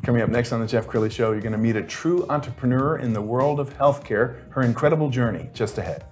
Coming up next on the Jeff Crilley Show, you're going to meet a true entrepreneur in the world of healthcare, her incredible journey just ahead.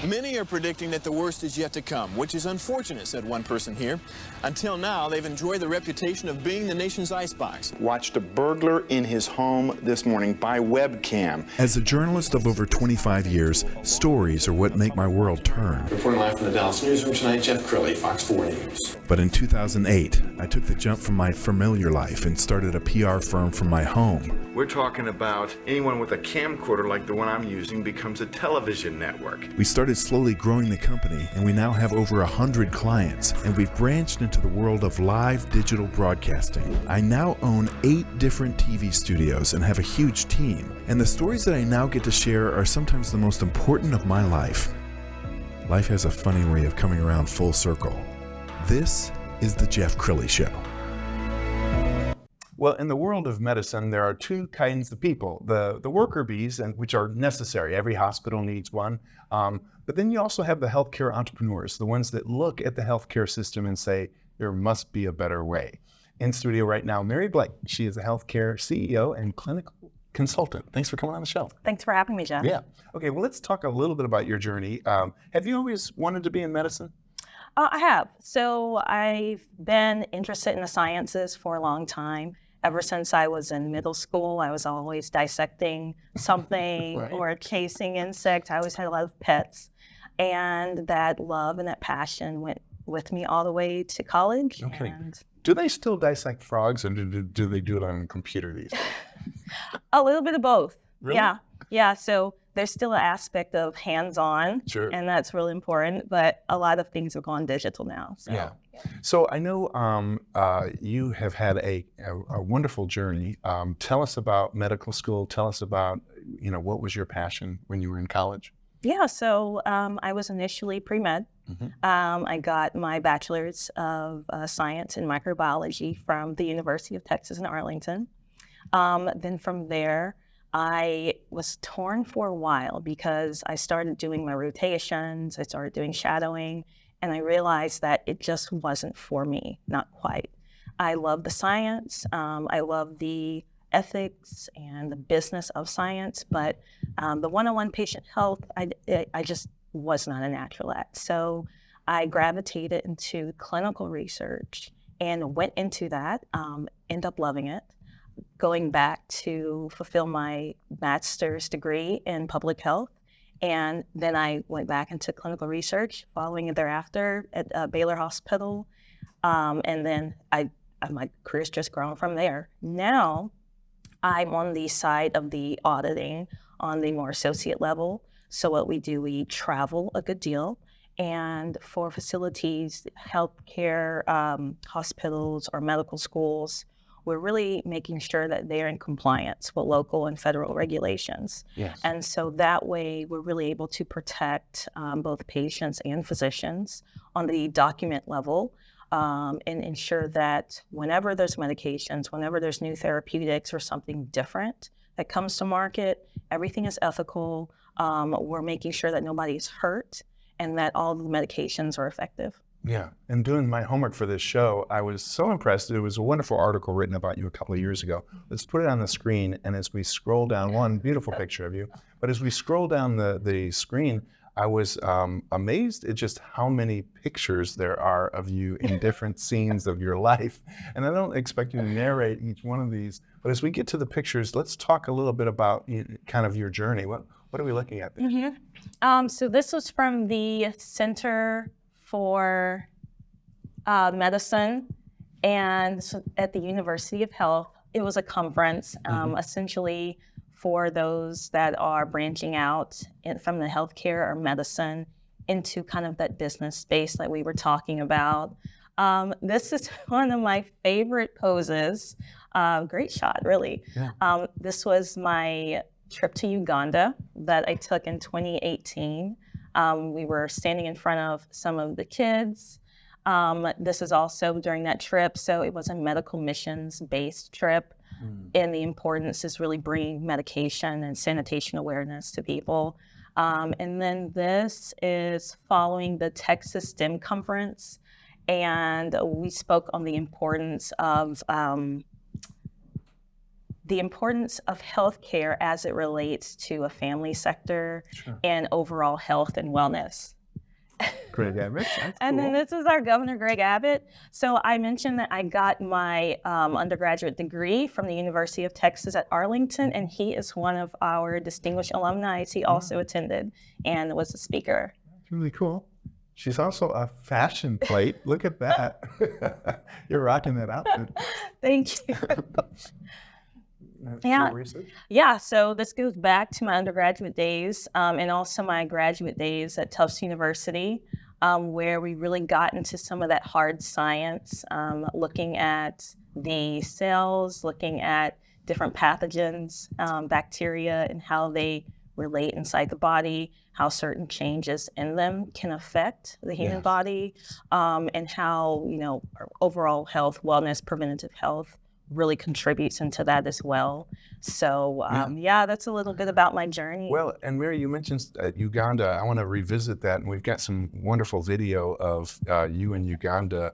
Many are predicting that the worst is yet to come, which is unfortunate, said one person here. Until now, they've enjoyed the reputation of being the nation's icebox. Watched a burglar in his home this morning by webcam. As a journalist of over 25 years, stories are what make my world turn. Reporting live from the Dallas newsroom tonight, Jeff Crilley, Fox 4 News. But in 2008, I took the jump from my familiar life and started a PR firm from my home. We're talking about anyone with a camcorder like the one I'm using becomes a television network. We started slowly growing the company, and we now have over 100 clients, and we've branched into the world of live digital broadcasting. I now own 8 different TV studios and have a huge team, and the stories that I now get to share are sometimes the most important of my life. Life has a funny way of coming around full circle. This is the Jeff Crilley Show. Well, in the world of medicine, there are two kinds of people. The worker bees, and which are necessary. Every hospital needs one. But then you also have the healthcare entrepreneurs, the ones that look at the healthcare system and say, there must be a better way. In studio right now, Mary Blake. She is a healthcare CEO and clinical consultant. Thanks for coming on the show. Thanks for having me, Jeff. Yeah. Okay, well, let's talk a little bit about your journey. Have you always wanted to be in medicine? I have. So I've been interested in the sciences for a long time. Ever since I was in middle school, I was always dissecting something Right. or chasing insects. I always had a lot of pets. And that love and that passion went with me all the way to college. Okay. And Do they still dissect frogs, or do they do it on a computer these days? a little bit of both. Really? Yeah. Yeah. So there's still an aspect of hands-on, Sure. and that's really important. But a lot of things have gone digital now. So. Yeah. So I know you have had a wonderful journey. Tell us about medical school. Tell us about, what was your passion when you were in college? Yeah, so I was initially pre-med. I got my bachelor's of science in microbiology from the University of Texas in Arlington. Then from there, I was torn for a while because I started doing my rotations, I started doing shadowing, and I realized that it just wasn't for me, not quite. I love the science, I love the ethics and the business of science, but the one-on-one patient health, I just was not a natural at. So I gravitated into clinical research and went into that, ended up loving it, going back to fulfill my master's degree in public health. And then I went back into clinical research following it thereafter at Baylor Hospital. And then my career's just grown from there. Now, I'm on the side of the auditing on the more associate level. So what we do, we travel a good deal. And for facilities, healthcare, hospitals, or medical schools, we're really making sure that they're in compliance with local and federal regulations. Yes. And so that way, we're really able to protect both patients and physicians on the document level. And ensure that whenever there's medications, whenever there's new therapeutics or something different that comes to market, everything is ethical. We're making sure that nobody's hurt and that all the medications are effective. Yeah. And doing my homework for this show, I was so impressed. There was a wonderful article written about you a couple of years ago. Let's put it on the screen. And as we scroll down, one beautiful picture of you, but as we scroll down the screen, I was amazed at just how many pictures there are of you in different scenes of your life. And I don't expect you to narrate each one of these, but as we get to the pictures, let's talk a little bit about kind of your journey. What are we looking at there? So this was from the Center for Medicine and so at the University of Health. It was a conference, essentially for those that are branching out from the healthcare or medicine into kind of that business space that we were talking about. This is one of my favorite poses. Great shot, really. Yeah. This was my trip to Uganda that I took in 2018. We were standing in front of some of the kids. This is also during that trip, so it was a medical missions-based trip. And the importance is really bringing medication and sanitation awareness to people. And then this is following the Texas STEM conference. And we spoke on the importance of healthcare as it relates to a family sector and overall health and wellness. Greg Abbott. And then this is our Governor Greg Abbott. So I mentioned that I got my undergraduate degree from the University of Texas at Arlington, and he is one of our distinguished alumni. He also attended and was a speaker. That's really cool. She's also a fashion plate. Look at that. You're rocking that outfit. Thank you. Yeah, so this goes back to my undergraduate days and also my graduate days at Tufts University, where we really got into some of that hard science, looking at the cells, looking at different pathogens, bacteria, and how they relate inside the body, how certain changes in them can affect the human body, and how, our overall health, wellness, preventative health really contributes into that as well. So, that's a little bit about my journey. Well, and Mary, you mentioned Uganda. I want to revisit that, and we've got some wonderful video of you in Uganda.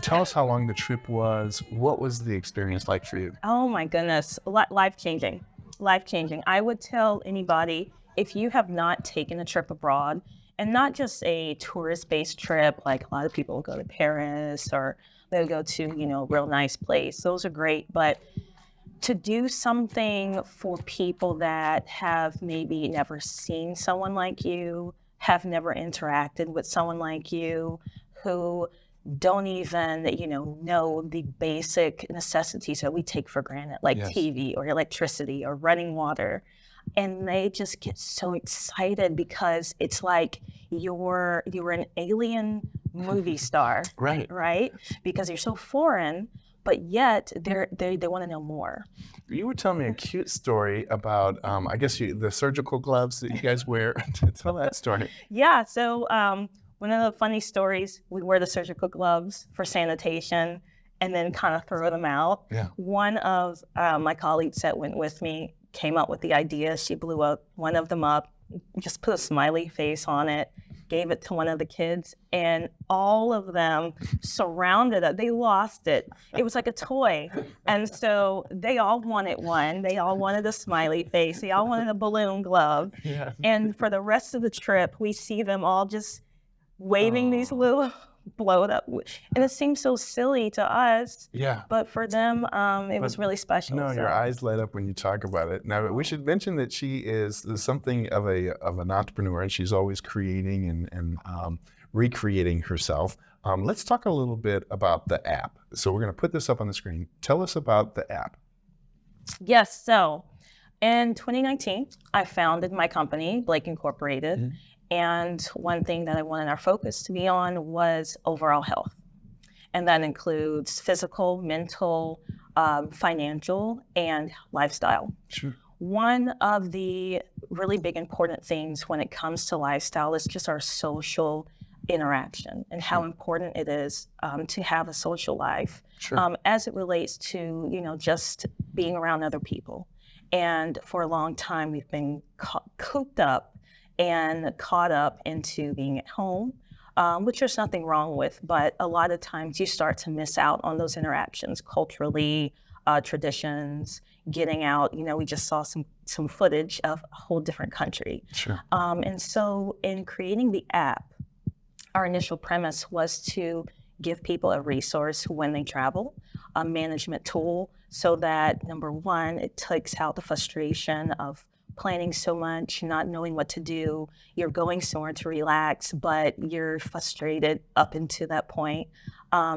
Tell us how long the trip was. What was the experience like for you? Oh my goodness, life-changing. Life-changing. I would tell anybody, if you have not taken a trip abroad, and not just a tourist-based trip, like a lot of people go to Paris or they'll go to, a real nice place. Those are great, but to do something for people that have maybe never seen someone like you, have never interacted with someone like you, who don't even, know the basic necessities that we take for granted, like TV or electricity or running water. And they just get so excited because it's like you're an alien movie star, right? Because you're so foreign, but yet they want to know more. You were telling me a cute story about, I guess the surgical gloves that you guys wear. Tell that story. Yeah, so one of the funny stories, we wear the surgical gloves for sanitation and then kind of throw them out. Yeah. One of my colleagues that went with me came up with the idea. She blew up one of them up, just put a smiley face on it, gave it to one of the kids, and all of them surrounded it. They lost it. It was like a toy. And so they all wanted one. They all wanted a smiley face. They all wanted a balloon glove. Yeah. And for the rest of the trip, we see them all just waving these little blow it up. And it seems so silly to us. Yeah. But for them, it was really special. No, your eyes light up when you talk about it. Now, we should mention that she is something of an entrepreneur, and she's always creating and recreating herself. Let's talk a little bit about the app. So we're going to put this up on the screen. Tell us about the app. Yes. So in 2019, I founded my company, Blake Incorporated. Mm-hmm. And one thing that I wanted our focus to be on was overall health. And that includes physical, mental, financial, and lifestyle. Sure. One of the really big important things when it comes to lifestyle is just our social interaction and how important it is to have a social life. Sure. As it relates to, just being around other people. And for a long time, we've been cooped up and caught up into being at home, which there's nothing wrong with, but a lot of times you start to miss out on those interactions culturally, traditions, getting out. We just saw some footage of a whole different country. Sure. And so in creating the app, our initial premise was to give people a resource when they travel, a management tool, so that, number one, it takes out the frustration of planning so much, not knowing what to do. You're going somewhere to relax, but you're frustrated up until that point.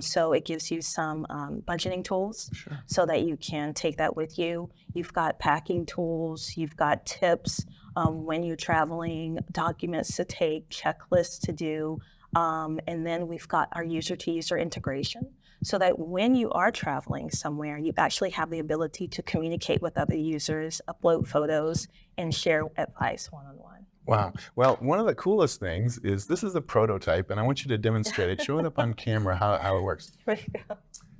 So it gives you some budgeting tools so that you can take that with you. You've got packing tools, you've got tips when you're traveling, documents to take, checklists to do. And then we've got our user-to-user integration so that when you are traveling somewhere, you actually have the ability to communicate with other users, upload photos, and share advice one-on-one. Wow. Well, one of the coolest things is this is a prototype, and I want you to demonstrate it. Show it up on camera how it works.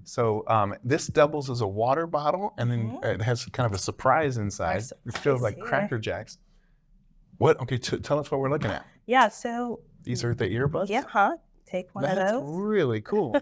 So this doubles as a water bottle, and then it has kind of a surprise inside. It's filled like Cracker Jacks. What? Okay, tell us what we're looking at. Yeah, so These are the earbuds? yeah, take one That's of those. really cool.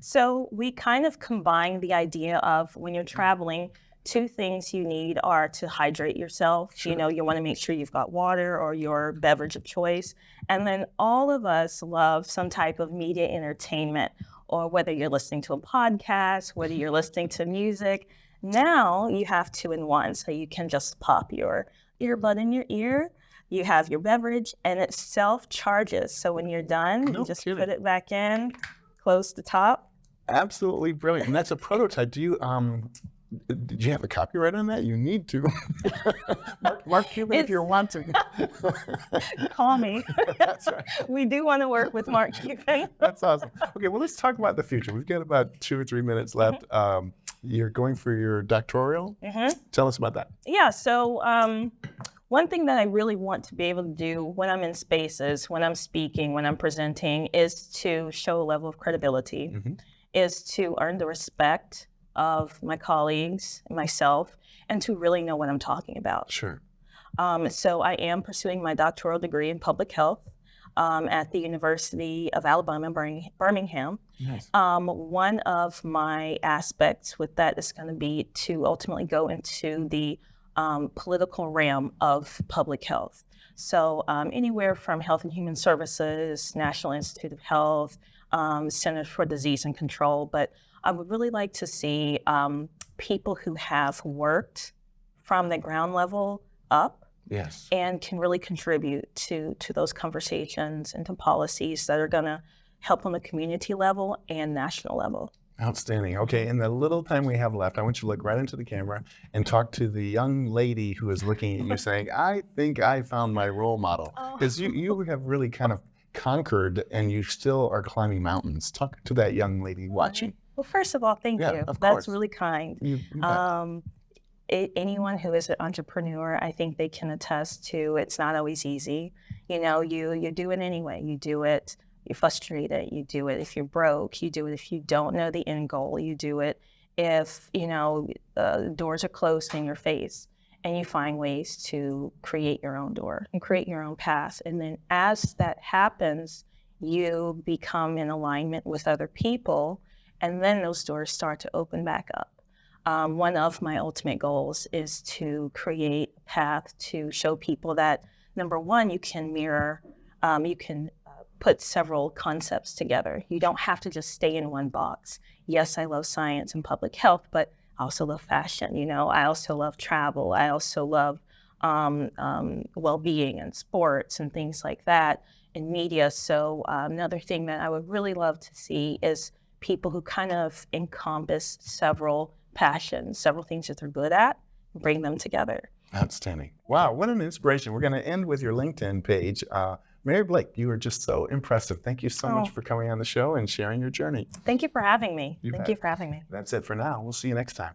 So we kind of combine the idea of when you're traveling, two things you need are to hydrate yourself. Sure. You know, you want to make sure you've got water or your beverage of choice. And then all of us love some type of media entertainment, or whether you're listening to a podcast, whether you're listening to music. Now you have two in one. So you can just pop your earbud in your ear. You have your beverage and it self-charges. So when you're done, No you just kidding. put it back in, close the top. Absolutely brilliant. And that's a prototype. Do you did you have a copyright on that? You need to. Mark Cuban, if you're wanting. Call me. That's right. We do want to work with Mark Cuban. That's awesome. Okay, well, let's talk about the future. We've got about 2 or 3 minutes left. You're going for your doctoral. Tell us about that. Yeah, so one thing that I really want to be able to do when I'm in spaces, when I'm speaking, when I'm presenting, is to show a level of credibility, is to earn the respect of my colleagues, myself, and to really know what I'm talking about. Sure. So I am pursuing my doctoral degree in public health at the University of Alabama, Birmingham. Nice. One of my aspects with that is going to be to ultimately go into the political realm of public health. So anywhere from Health and Human Services, National Institute of Health, Center for Disease and Control, but I would really like to see people who have worked from the ground level up Yes. and can really contribute to those conversations and to policies that are going to help on the community level and national level. Outstanding. Okay, in the little time we have left, I want you to look right into the camera and talk to the young lady who is looking at you saying, I think I found my role model. Because you have really kind of conquered and you still are climbing mountains. Talk to that young lady watching. Well, first of all, thank Yeah, you. of That's course. really kind. You bet. Anyone who is an entrepreneur, I think they can attest to it's not always easy. You know, you do it anyway. You do it. You're frustrated. You do it if you're broke. You do it if you don't know the end goal. You do it if, you know, doors are closed in your face, and you find ways to create your own door and create your own path. And then as that happens, you become in alignment with other people, and then those doors start to open back up. One of my ultimate goals is to create a path to show people that, number one, you can mirror, you can put several concepts together. You don't have to just stay in one box. Yes, I love science and public health, but I also love fashion. You know, I also love travel. I also love well-being and sports and things like that in media. So another thing that I would really love to see is people who kind of encompass several passions, several things that they're good at, bring them together. Outstanding. Wow, what an inspiration. We're going to end with your LinkedIn page. Mary Blake, you are just so impressive. Thank you so much for coming on the show and sharing your journey. Thank you for having me. You Thank bet. you for having me. That's it for now. We'll see you next time.